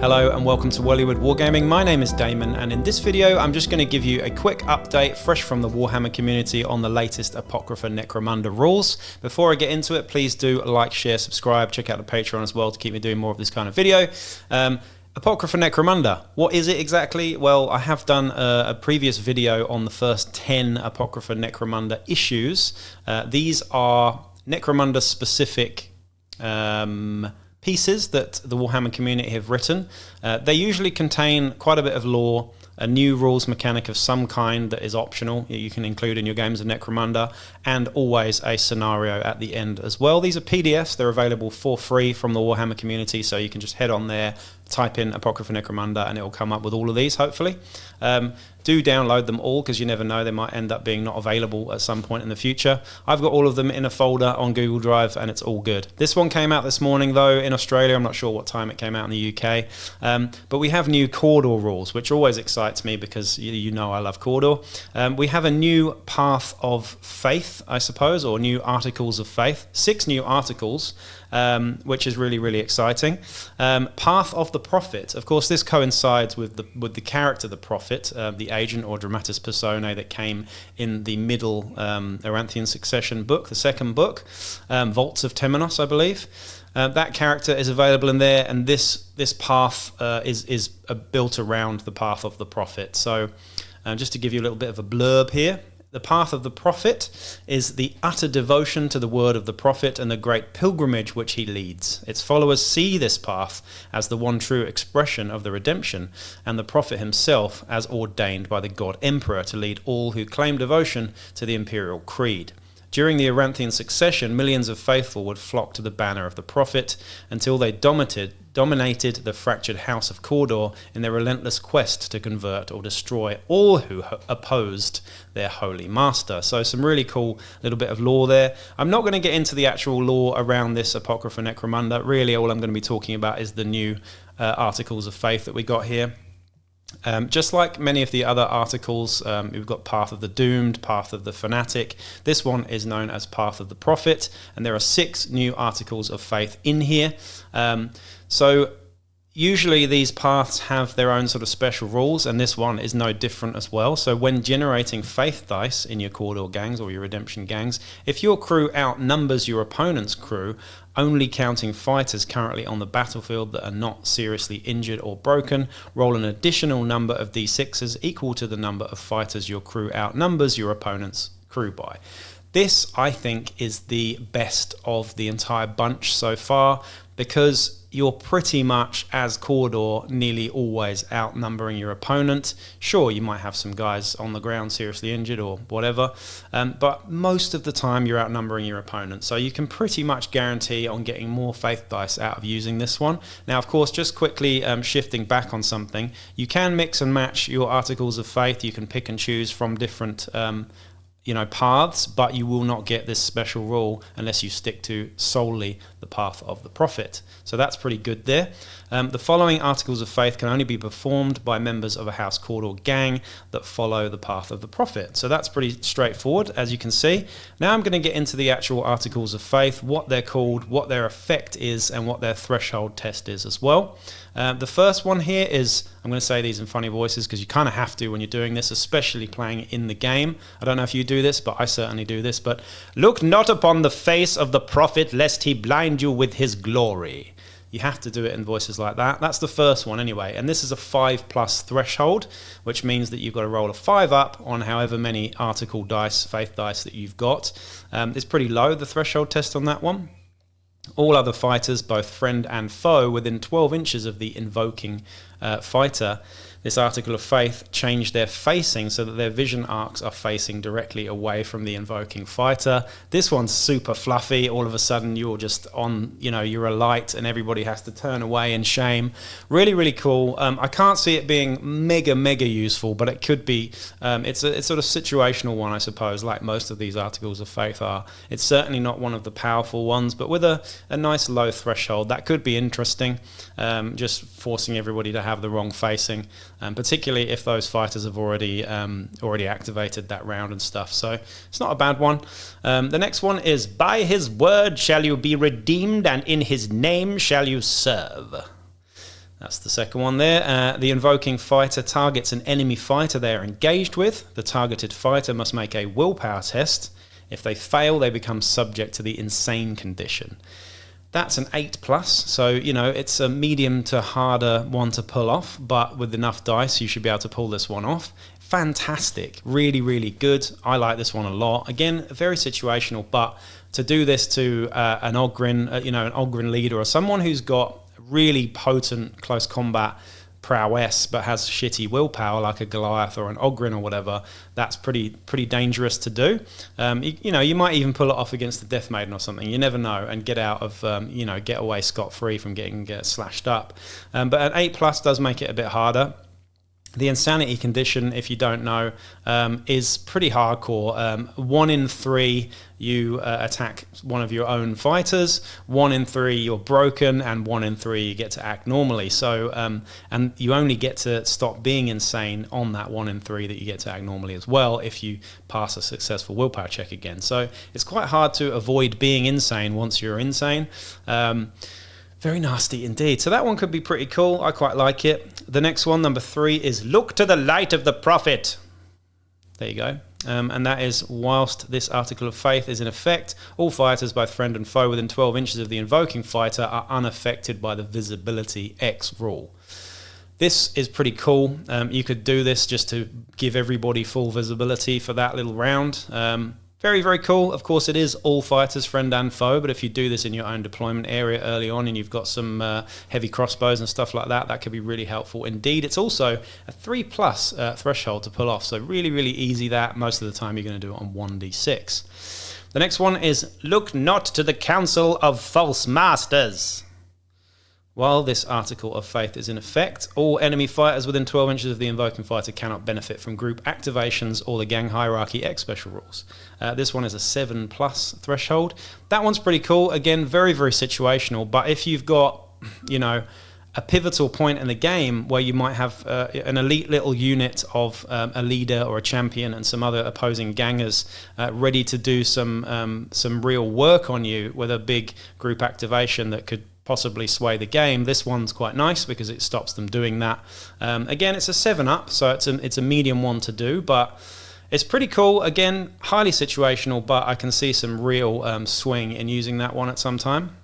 Hello and welcome to Wellywood Wargaming. My name is Damon, and in this video I'm just going to give you a quick update fresh from the Warhammer community on the latest Apocrypha Necromunda rules. Before I get into it, please do like, share, subscribe, check out the Patreon as well to keep me doing more of this kind of video. Apocrypha Necromunda, what is it exactly? Well, I have done a previous video on the first 10 Apocrypha Necromunda issues. These are Necromunda specific pieces that the Warhammer community have written. They usually contain quite a bit of lore, a new rules mechanic of some kind that is optional, you can include in your games of Necromunda, and always a scenario at the end as well. These are PDFs, they're available for free from the Warhammer community, so you can just head on there, type in Apocrypha Necromunda, and it will come up with all of these, hopefully. Do download them all, because you never know, they might end up being not available at some point in the future. I've got all of them in a folder on Google Drive, and it's all good. This one came out this morning, though, in Australia. I'm not sure what time it came out in the UK. But we have new Cawdor rules, which always excites me, because you know I love Cawdor. We have a new Path of Faith, I suppose, or new Articles of Faith. 6 new articles, which is really, really exciting. Path of the Prophet. Of course, this coincides with the character, the Prophet, the agent or dramatis personae that came in the middle Aranthian Succession book, the second book, Vaults of Temenos, I believe. That character is available in there, and this path is built around the Path of the Prophet. So just to give you a little bit of a blurb here, the Path of the Prophet is the utter devotion to the word of the Prophet and the great pilgrimage which he leads. Its followers see this path as the one true expression of the redemption, and the Prophet himself as ordained by the God Emperor to lead all who claim devotion to the imperial creed. During the Aranthian Succession, millions of faithful would flock to the banner of the Prophet until they dominated the fractured house of Cawdor in their relentless quest to convert or destroy all who opposed their holy master. So some really cool little bit of lore there. I'm not going to get into the actual lore around this Apocrypha Necromunda. Really, all I'm going to be talking about is the new Articles of Faith that we got here. Just like many of the other articles, we've got Path of the Doomed, Path of the Fanatic. This one is known as Path of the Prophet, and there are 6 new Articles of Faith in here. So usually these paths have their own sort of special rules, and this one is no different as well. So when generating faith dice in your Cawdor gangs or your redemption gangs, if your crew outnumbers your opponent's crew, only counting fighters currently on the battlefield that are not seriously injured or broken, roll an additional number of d6s equal to the number of fighters your crew outnumbers your opponent's crew by. This, I think, is the best of the entire bunch so far, because you're pretty much, as Cawdor, nearly always outnumbering your opponent. Sure, you might have some guys on the ground seriously injured or whatever, but most of the time you're outnumbering your opponent. So you can pretty much guarantee on getting more faith dice out of using this one. Now, of course, just quickly shifting back on something, you can mix and match your Articles of Faith. You can pick and choose from different paths, but you will not get this special rule unless you stick to solely the Path of the Prophet. So that's pretty good there. The following Articles of Faith can only be performed by members of a House Cawdor gang that follow the Path of the Prophet. So that's pretty straightforward, as you can see. Now I'm going to get into the actual Articles of Faith, what they're called, what their effect is, and what their threshold test is as well. The first one here is, I'm going to say these in funny voices because you kind of have to when you're doing this, especially playing in the game. I don't know if you do this, but I certainly do this. But look not upon the face of the prophet, lest he blind you with his glory. You have to do it in voices like that. That's the first one anyway. And this is a 5+ threshold, which means that you've got to roll a 5 up on however many article dice, faith dice that you've got. It's pretty low, the threshold test on that one. All other fighters, both friend and foe, within 12 inches of the invoking fighter, this Article of Faith, change their facing so that their vision arcs are facing directly away from the invoking fighter. This one's super fluffy. All of a sudden you're just on, you're a light and everybody has to turn away in shame. Really, really cool. I can't see it being mega useful, but it could be. It's a sort of situational one, I suppose, like most of these Articles of Faith are. It's certainly not one of the powerful ones, but with a nice low threshold, that could be interesting. Just forcing everybody to have the wrong facing. Particularly if those fighters have already activated that round and stuff. So it's not a bad one. The next one is, by his word shall you be redeemed, and in his name shall you serve. That's the second one there. The invoking fighter targets an enemy fighter they are engaged with. The targeted fighter must make a willpower test. If they fail, they become subject to the insane condition. That's an 8+, so it's a medium to harder one to pull off, but with enough dice you should be able to pull this one off. Fantastic, really, really good. I like this one a lot. Again, very situational, but to do this to an Ogryn, an Ogryn leader or someone who's got really potent close combat prowess but has shitty willpower like a Goliath or an Ogryn or whatever, that's pretty dangerous to do. You might even pull it off against the Death Maiden or something, you never know, and get out of get away scot-free from getting slashed up. But an 8+ does make it a bit harder. The insanity condition, if you don't know, is pretty hardcore. 1 in 3 you attack one of your own fighters, 1 in 3 you're broken, and 1 in 3 you get to act normally. So, and you only get to stop being insane on that 1 in 3 that you get to act normally as well if you pass a successful willpower check again. So it's quite hard to avoid being insane once you're insane. Very nasty indeed. So that one could be pretty cool. I quite like it. The next one, number 3, is Look to the Light of the Prophet. There you go. And that is, whilst this article of faith is in effect, all fighters, both friend and foe, within 12 inches of the invoking fighter are unaffected by the visibility X rule. This is pretty cool. You could do this just to give everybody full visibility for that little round. Very, very cool. Of course, it is all fighters, friend and foe, but if you do this in your own deployment area early on and you've got some heavy crossbows and stuff like that, that could be really helpful indeed. It's also a 3+ threshold to pull off, so really, really easy that. Most of the time you're going to do it on 1d6. The next one is Look not to the counsel of false masters. While this article of faith is in effect, all enemy fighters within 12 inches of the invoking fighter cannot benefit from group activations or the gang hierarchy X special rules. This one is a 7+ threshold. That one's pretty cool. Again, very, very situational. But if you've got, a pivotal point in the game where you might have an elite little unit of a leader or a champion and some other opposing gangers ready to do some real work on you with a big group activation that could possibly sway the game, this one's quite nice because it stops them doing that. Again, it's a 7+, so it's a medium one to do, but it's pretty cool. Again, highly situational, but I can see some real swing in using that one at some time.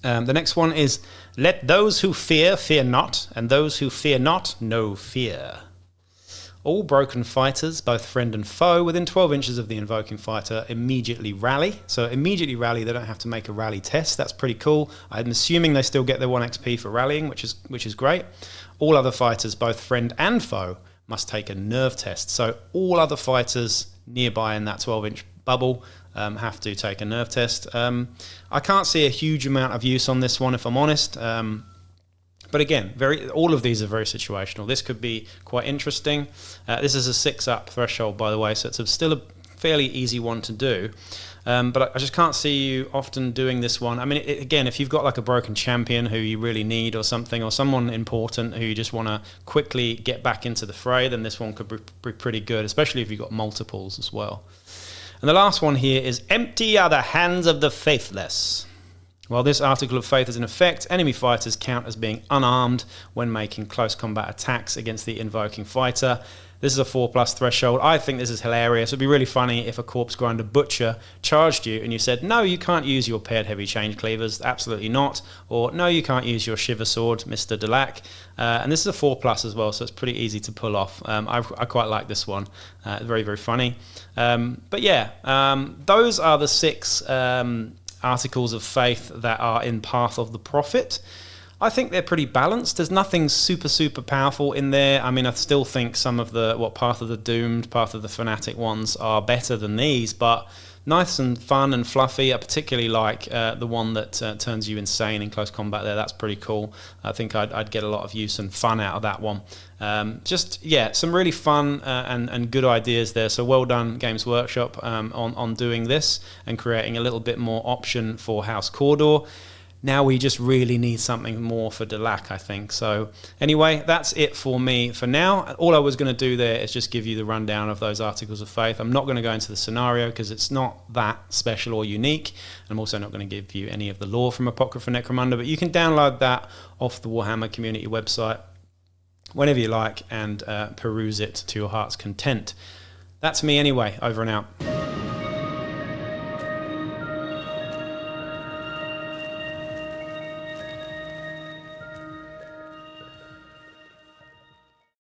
The next one is Let those who fear, fear not, and those who fear not, no fear. All broken fighters, both friend and foe, within 12 inches of the invoking fighter immediately rally. So immediately rally, they don't have to make a rally test. That's pretty cool. I'm assuming they still get their 1 XP for rallying, which is great. All other fighters, both friend and foe, must take a nerve test. So all other fighters nearby in that 12-inch bubble have to take a nerve test. I can't see a huge amount of use on this one, if I'm honest. But again, all of these are very situational. This could be quite interesting. This is a 6+ threshold, by the way, so it's still a fairly easy one to do. But I just can't see you often doing this one. I mean, again, if you've got like a broken champion who you really need or something, or someone important who you just want to quickly get back into the fray, then this one could be pretty good, especially if you've got multiples as well. And the last one here is Empty are the hands of the faithless. While this article of faith is in effect, enemy fighters count as being unarmed when making close combat attacks against the invoking fighter. This is a 4+ threshold. I think this is hilarious. It'd be really funny if a corpse grinder butcher charged you and you said, no, you can't use your paired heavy change cleavers, absolutely not. Or, no, you can't use your shiver sword, Mr. Delac. And this is a 4+ as well, so it's pretty easy to pull off. I quite like this one. Very, very funny. But yeah, those are the 6... articles of faith that are in Path of the Prophet. I think they're pretty balanced. There's nothing super, super powerful in there. I mean, I still think some of the, Path of the Doomed, Path of the Fanatic ones are better than these, but nice and fun and fluffy. I particularly like the one that turns you insane in close combat there. That's pretty cool. I think I'd get a lot of use and fun out of that one. Some really fun and good ideas there. So well done, Games Workshop, on doing this and creating a little bit more option for House Cawdor. Now we just really need something more for Delac, I think. So anyway, that's it for me for now. All I was going to do there is just give you the rundown of those articles of faith. I'm not going to go into the scenario because it's not that special or unique. I'm also not going to give you any of the lore from Apocrypha Necromunda, but you can download that off the Warhammer community website whenever you like and peruse it to your heart's content. That's me anyway. Over and out.